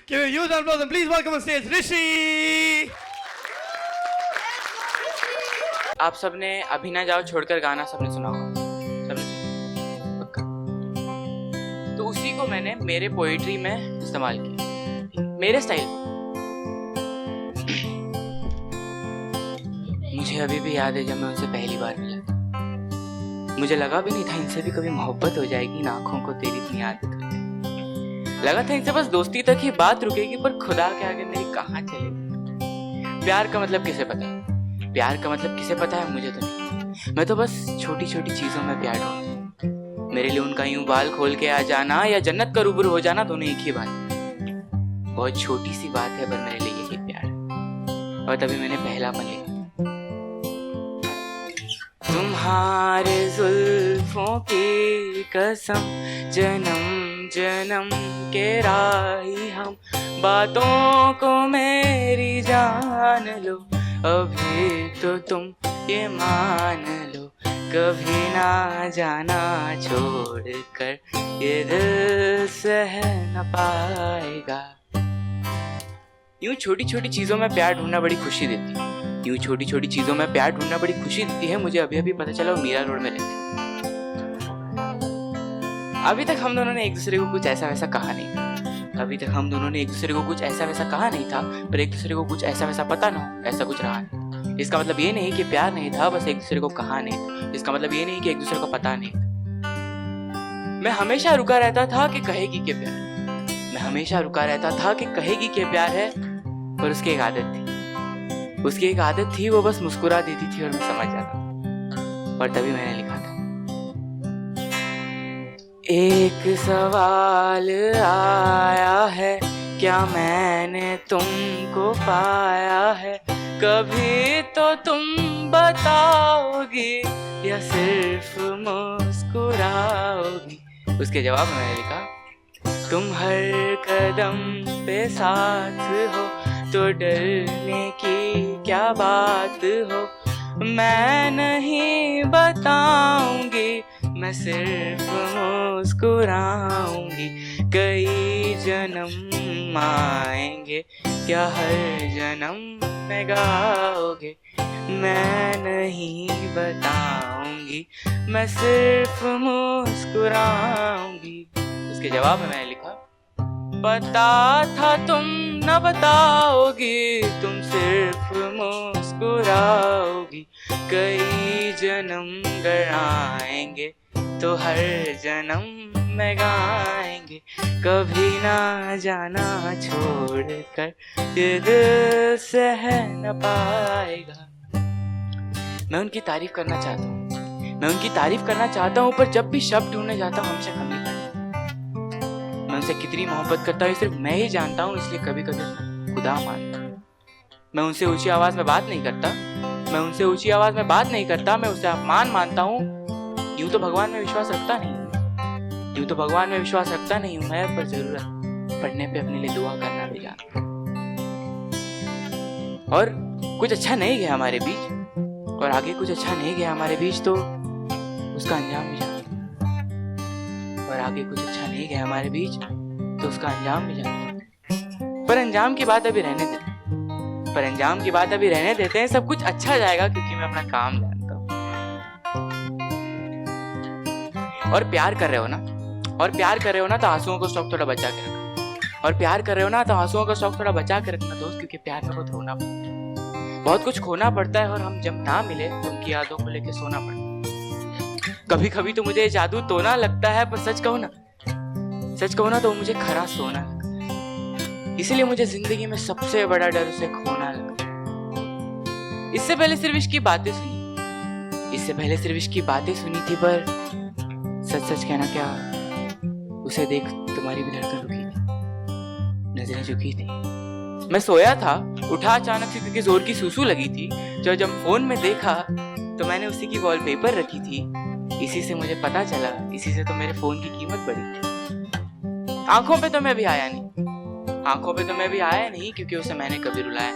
Give a huge applause and please welcome on stage Rishi. आप सबने अभी ना जाओ छोड़कर गाना सबने सुना होगा, सबने सुना पक्का। तो उसी को मैंने मेरे पोएट्री में इस्तेमाल किया, मेरे स्टाइल। मुझे अभी भी याद है जब मैं उनसे पहली बार मिला था। मुझे लगा भी नहीं था इनसे भी कभी मोहब्बत हो जाएगी, इन आंखों को तेरी इतनी आदत हो जाएगी। लगा था इनसे बस दोस्ती तक ही बात रुकेगी, पर खुदा के आगे मेरी कहाँ चलेगी। प्यार का मतलब किसे पता है? प्यार का मतलब किसे पता है? मुझे तो नहीं। मैं तो बस छोटी छोटी चीजों में प्यार ढूंढता हूँ। मेरे लिए उनका यूं बाल खोल के आ जाना या जन्नत का रूबरू हो जाना, दोनों एक ही बात है। बहुत छोटी सी बात है, पर मेरे लिए यही प्यार है। और तभी मैंने पहला पल लिया। तुम्हारे जुल्फों की कसम, जन्म जन्म के राही हम, बातों को मेरी जान लो, अभी तो तुम ये मान लो, कभी ना जाना छोड़ कर ये दिल सह न पाएगा। यूं छोटी छोटी चीजों में प्यार ढूंढना बड़ी खुशी देती है। यूं छोटी छोटी चीजों में प्यार ढूंढना बड़ी खुशी देती है। मुझे अभी अभी पता चला वो मीरा रोड में रहती है। अभी तक हम दोनों ने एक दूसरे को कुछ ऐसा वैसा कहा नहीं था। अभी तक हम दोनों ने एक दूसरे को कुछ ऐसा वैसा कहा नहीं था, पर एक दूसरे को कुछ ऐसा वैसा पता ना हो, ऐसा कुछ रहा नहीं। इसका मतलब ये नहीं कि प्यार नहीं था, बस एक दूसरे को कहा नहीं। इसका मतलब ये नहीं कि एक दूसरे को पता नहीं था। मैं हमेशा रुका रहता था कि कहेगी कि प्यार है। मैं हमेशा रुका रहता था कि कहेगी कि प्यार है, पर उसकी एक आदत थी। उसकी एक आदत थी, वो बस मुस्कुरा देती थी और मैं समझ जाता। और तभी मैंने लिखा था, एक सवाल आया है, क्या मैंने तुमको पाया है? कभी तो तुम बताओगी या सिर्फ मुस्कुराओगी? उसके जवाब में मैंने लिखा, तुम हर कदम पे साथ हो तो डरने की क्या बात हो? मैं नहीं बताऊंगी, मैं सिर्फ मुस्कुराऊंगी। कई जन्म आएंगे, क्या हर जन्म में गाओगे? मैं नहीं बताऊंगी, मैं सिर्फ मुस्कुराऊंगी। उसके जवाब में मैंने लिखा, पता था तुम न बताओगी, तुम सिर्फ मुस्कुराओगी। कई जन्म गर आएंगे तो हर जन्म में गाएंगे, कभी ना जाना छोड़ कर ये दिल सह न पाएगा। मैं उनकी तारीफ करना चाहता हूँ, मैं उनकी तारीफ करना चाहता हूँ, पर जब भी शब्द ढूंढने जाता हूँ हमेशा कमी पड़ती है। मैं उनसे कितनी मोहब्बत करता हूँ सिर्फ मैं ही जानता हूँ, इसलिए कभी कभी खुदा मानता हूँ। मैं उनसे ऊंची आवाज में बात नहीं करता, मैं उनसे ऊंची आवाज में बात नहीं करता, मैं उसे अपमान मानता हूँ। यूं तो भगवान में विश्वास रखता नहीं हूँ, यूं तो भगवान में विश्वास रखता नहीं हूँ मैं, पर जरूरत पड़ने पे अपने लिए दुआ करना भी जानता हूँ। और कुछ अच्छा नहीं गया हमारे बीच, और आगे कुछ अच्छा नहीं गया हमारे बीच, तो उसका अंजाम भी जानता हूँ। और आगे कुछ अच्छा नहीं गया हमारे बीच, तो उसका अंजाम भी जानता हूँ। पर अंजाम की बात अभी रहने देते हैं, पर अंजाम की बात अभी रहने देते हैं। सब कुछ अच्छा जाएगा क्योंकि मैं अपना काम जानता हूँ। और प्यार कर रहे हो ना, और प्यार कर रहे हो ना, तो आंसुओं को स्टॉक थोड़ा बचा के रखना। और प्यार कर रहे हो ना, तो आंसुओं का स्टॉक थोड़ा बचा के रखना दोस्त, क्योंकि प्यार में बहुत रोना पड़ता है, बहुत कुछ खोना पड़ता है। और हम जब ना मिले तो उनकी यादों को लेके सोना पड़ता है। कभी कभी तो मुझे जादू टोना लगता है, पर सच कहूँ ना तो मुझे खरा सोना लगता है। इसलिए मुझे जिंदगी में सबसे बड़ा डर उसे खोना लगता है। इससे पहले सिर्फ इश्क की बातें सुनी, इससे पहले सिर्फ इश्क की बातें सुनी थी, पर सच सच कहना क्या, उसे देख तुम्हारी भी धड़कन रुकी थी, नजरें झुकी थी। मैं सोया था, उठा अचानक से क्योंकि जोर की सूसू लगी थी। जब फोन में देखा तो मैंने उसी की वॉलपेपर रखी थी। इसी से मुझे पता चला, इसी से तो मेरे फोन की कीमत बढ़ी थी। आंखों पे तो मैं भी आया नहीं, आंखों पे तो मैं भी आया नहीं, क्योंकि उसे मैंने कभी रुलाया।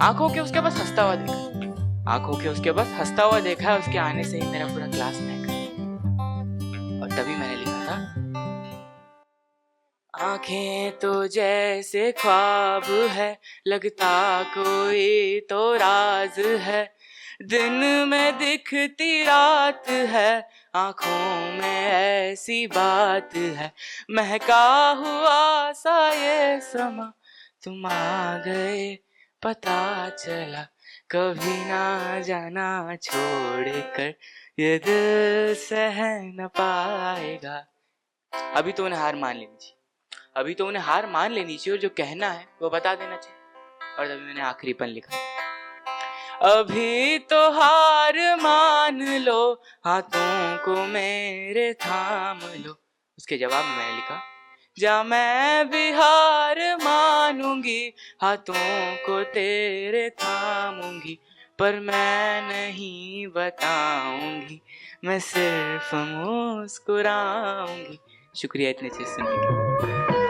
आंखों के उसके बस हंसता हुआ देखा, आंखों के उसके बस हंसता हुआ देखा। उसके आने से ही मेरा पूरा क्लास महका। और तभी मैंने लिखा था, आंखें तो जैसे ख्वाब है, लगता कोई तो राज है, दिन में दिखती रात है, आंखों में ऐसी बात है, महका हुआ सा ये समा, तुम आ गए पता चला, कभी ना जाना छोड़ कर ये दिल सह न पाएगा। अभी तो उन्हें हार मान लेनी चाहिए, अभी तो उन्हें हार मान लेनी चाहिए और जो कहना है वो बता देना चाहिए। और तभी मैंने आखिरी पन लिखा, अभी तो हार मान लो, हाथों को मेरे थाम लो। उसके जवाब में मैंने लिखा, जा मैं भी हार मानूंगी, हाथों को तेरे थामूंगी, पर मैं नहीं बताऊंगी, मैं सिर्फ मुस्कुराऊंगी। शुक्रिया इतने चीज सुनने के लिए।